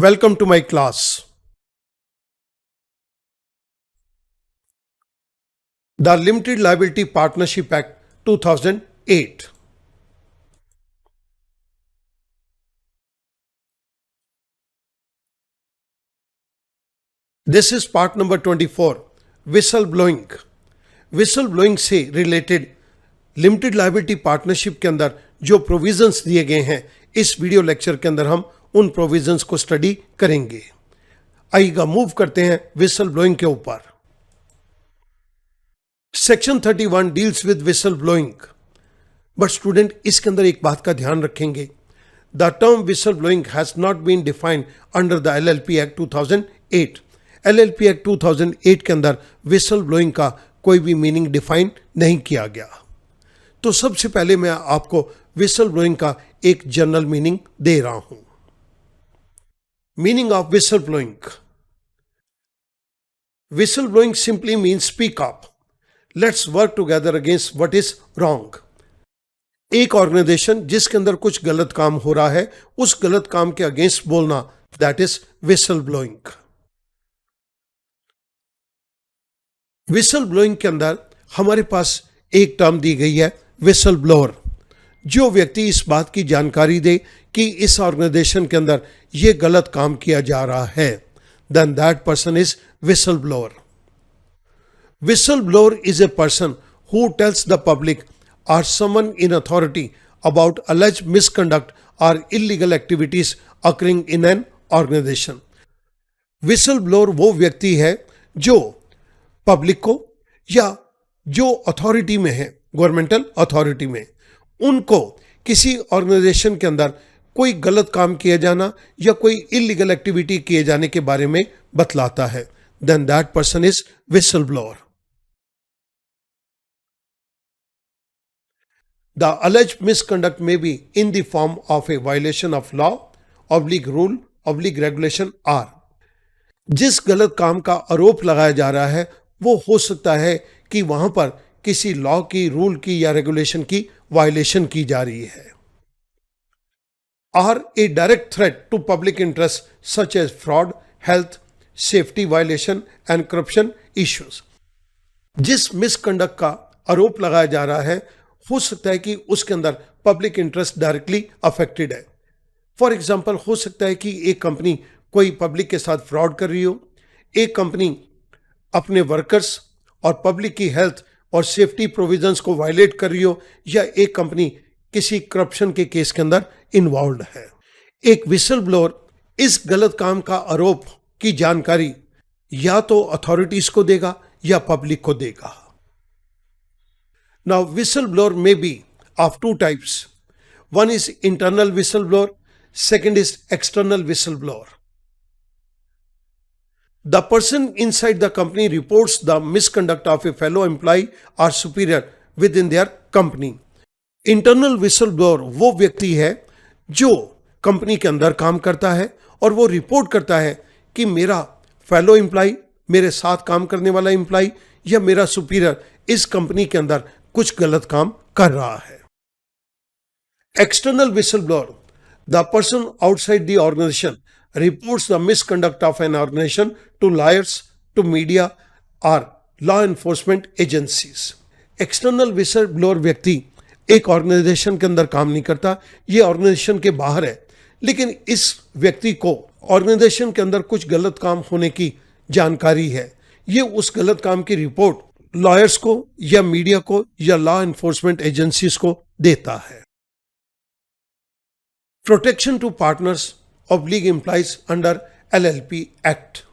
Welcome to my class. The Limited Liability Partnership Act 2008. This is part number 24, whistleblowing. whistleblowing से related limited liability partnership के अंदर जो provisions दिए गए हैं, इस वीडियो लेक्चर के अंदर हम उन प्रोविजंस को स्टडी करेंगे। आइएगा मूव करते हैं विसल ब्लोइंग के ऊपर। Section 31 deals with whistle blowing, but student इसके अंदर एक बात का ध्यान रखेंगे, the term whistle blowing has not been defined under the LLP act 2008। LLP act 2008 के अंदर विसल ब्लोइंग का कोई भी मीनिंग डिफाइन नहीं किया गया। तो सबसे पहले मैं आपको विसल ब्लोइंग का एक जनरल मीनिंग दे रहा हूं। Meaning of whistle blowing: whistle blowing simply means speak up, let's work together against what is wrong. एक ऑर्गेनाइजेशन जिसके अंदर कुछ गलत काम हो रहा है, उस गलत काम के अगेंस्ट बोलना, that is whistle blowing. Whistle blowing के अंदर हमारे पास एक टर्म दी गई है, विसल ब्लोअर। जो व्यक्ति इस बात की जानकारी दे कि इस ऑर्गेनाइजेशन के अंदर यह गलत काम किया जा रहा है, then that person is whistle blower. Whistle blower is a person who tells the public or someone in authority about alleged misconduct or illegal activities occurring in an organization. Whistleblower वो व्यक्ति है जो पब्लिक को या जो authority में है, governmental authority में, उनको किसी ऑर्गेनाइजेशन के अंदर कोई गलत काम किया जाना या कोई इलीगल एक्टिविटी किए जाने के बारे में बतलाता है, then that person is whistleblower. The alleged misconduct may be in the form of a violation of law, rule, regulation or. जिस गलत काम का आरोप लगाया जा रहा है वो हो सकता है कि वहां पर किसी लॉ की, रूल की या रेगुलेशन की वायलेशन की जा रही है, और a direct threat to public interest such as fraud, health, safety violation and corruption issues. जिस मिसकंडक्ट का आरोप लगाया जा रहा है हो सकता है कि उसके अंदर पब्लिक इंटरेस्ट डायरेक्टली अफेक्टेड है। फॉर एग्जाम्पल, हो सकता है कि एक कंपनी कोई पब्लिक के साथ फ्रॉड कर रही हो, एक कंपनी अपने वर्कर्स और पब्लिक की हेल्थ और सेफ्टी प्रोविजंस को वायलेट कर रही हो, या एक कंपनी किसी करप्शन के केस के अंदर इन्वॉल्व है। एक विसल ब्लोअर इस गलत काम का आरोप की जानकारी या तो अथॉरिटीज को देगा या पब्लिक को देगा। Now, whistleblower may be of two types. One is internal whistleblower, second is external whistleblower. The person inside the company reports the misconduct of a fellow employee or superior within their company. Internal whistleblower वो व्यक्ति है जो company के अंदर काम करता है और वो रिपोर्ट करता है कि मेरा फेलो एम्प्लॉय, मेरे साथ काम करने वाला एम्प्लॉय या मेरा सुपीरियर इस कंपनी के अंदर कुछ गलत काम कर रहा है। External whistleblower, the person outside the organisation reports the misconduct of an organisation to lawyers, to media or law enforcement agencies. External whistleblower व्यक्ति एक ऑर्गेनाइजेशन के अंदर काम नहीं करता, ये ऑर्गेनाइजेशन के बाहर है, लेकिन इस व्यक्ति को ऑर्गेनाइजेशन के अंदर कुछ गलत काम होने की जानकारी है। ये उस गलत काम की रिपोर्ट लॉयर्स को या मीडिया को या लॉ एनफोर्समेंट एजेंसीज को देता है। प्रोटेक्शन टू पार्टनर्स ऑफ लीग employees under LLP act.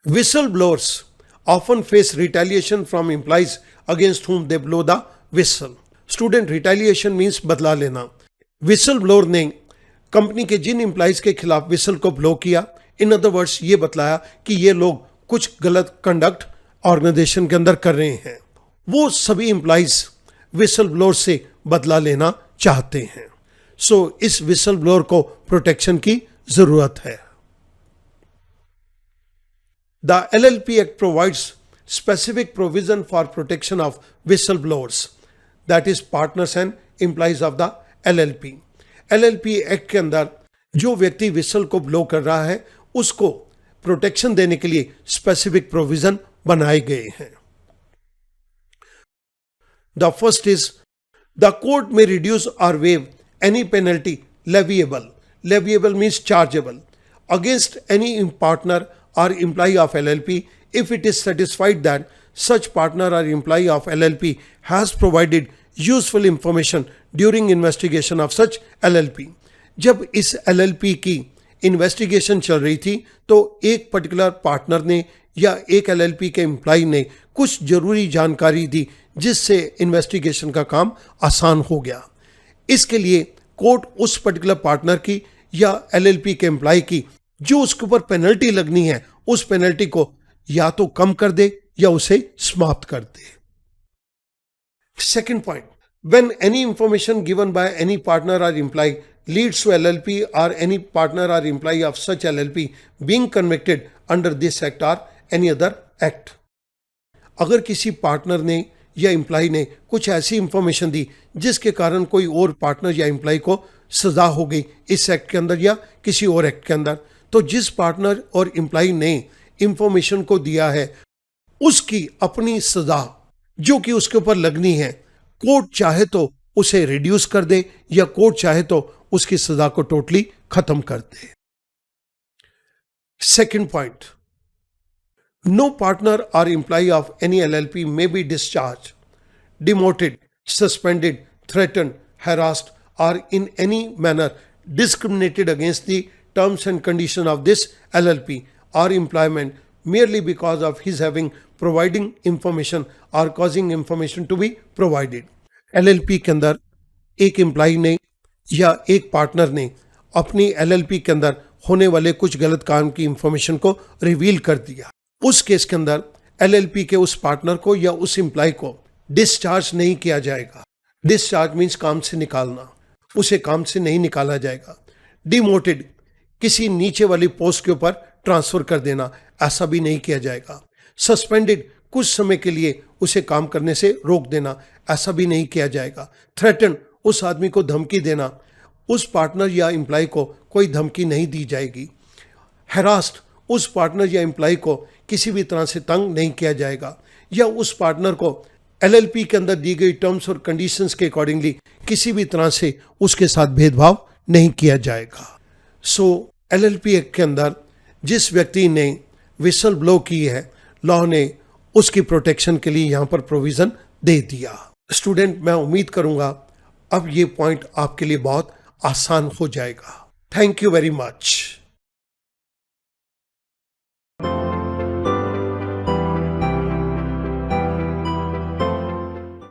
Whistle blowers often face retaliation from employees against whom they blow the whistle. Student, retaliation means बदला लेना। विसल ब्लोअर ने कंपनी के जिन एम्प्लॉइज के खिलाफ विसल को ब्लो किया, इन अदर वर्ड्स ये बतलाया कि ये लोग कुछ गलत कंडक्ट ऑर्गेनाइजेशन के अंदर कर रहे हैं, वो सभी एम्प्लॉइज विसल ब्लोअर से बदला लेना चाहते हैं। सो इस विसल ब्लोअर को प्रोटेक्शन की जरूरत है। The LLP act provides specific provision for protection of whistle blowers, that is partners and employees of the LLP। LLP act के अंदर जो व्यक्ति विसल को ब्लो कर रहा है उसको प्रोटेक्शन देने के लिए स्पेसिफिक प्रोविजन बनाए गए हैं। The first is the court में रिड्यूस और wave any penalty leviable. Leviable means chargeable against any partner or employee of LLP if it is satisfied that such partner or employee of LLP has provided useful information during investigation of such LLP. जब इस LLP की investigation चल रही थी तो एक particular partner ने या एक LLP के एम्प्लॉय ने कुछ जरूरी जानकारी दी जिससे इन्वेस्टिगेशन का काम आसान हो गया। इसके लिए कोर्ट उस पर्टिकुलर पार्टनर की या LLP के एम्प्लॉय की जो उसके ऊपर पेनल्टी लगनी है उस पेनल्टी को या तो कम कर दे या उसे समाप्त कर दे। Second point, when any information given by any partner और employee leads to LLP or any partner or employee of such LLP being convicted under this act or any other act. अगर किसी पार्टनर ने या employ ने कुछ ऐसी information दी जिसके कारण कोई और पार्टनर या एम्प्लॉय को सजा हो गई इस एक्ट के अंदर या किसी और एक्ट के अंदर, तो जिस पार्टनर और एम्प्लॉय ने इंफॉर्मेशन को दिया है उसकी अपनी सजा जो कि उसके ऊपर लगनी है, कोर्ट चाहे तो उसे रिड्यूस कर दे या कोर्ट चाहे तो उसकी सजा को टोटली खत्म कर दे। सेकंड पॉइंट, नो पार्टनर और employee of any LLP may be discharged, demoted, suspended, threatened, harassed or in any manner discriminated against the terms and conditions of this LLP or employment merely because of his having providing information or causing information to be provided. LLP के अंदर एक employ ने या एक partner ने अपनी LLP के अंदर होने वाले कुछ गलत काम की इंफॉर्मेशन को रिवील कर दिया, उस केस के अंदर LLP के उस पार्टनर को या उस एम्प्लॉय को डिस्चार्ज नहीं किया जाएगा। डिस्चार्ज मीन्स काम से निकालना, उसे काम से नहीं निकाला जाएगा। डिमोटेड, किसी नीचे वाली पोस्ट के ऊपर ट्रांसफर कर देना, ऐसा भी नहीं किया जाएगा। सस्पेंडेड, कुछ समय के लिए उसे काम करने से रोक देना, ऐसा भी नहीं किया जाएगा। थ्रेटन, उस आदमी को धमकी देना, उस पार्टनर या एम्प्लॉय को कोई धमकी नहीं दी जाएगी। हैरास्ड, उस पार्टनर या एम्प्लॉय को किसी भी तरह से तंग नहीं किया जाएगा या उस पार्टनर को LLP के अंदर दी गई टर्म्स और कंडीशंस के अकॉर्डिंगली किसी भी तरह से उसके साथ भेदभाव नहीं किया जाएगा। सो LLP एक्ट के अंदर जिस व्यक्ति ने विसल ब्लो की है, लॉ ने उसकी प्रोटेक्शन के लिए यहां पर प्रोविजन दे दिया। स्टूडेंट, मैं उम्मीद करूंगा अब ये पॉइंट आपके लिए बहुत आसान हो जाएगा। Thank you very much.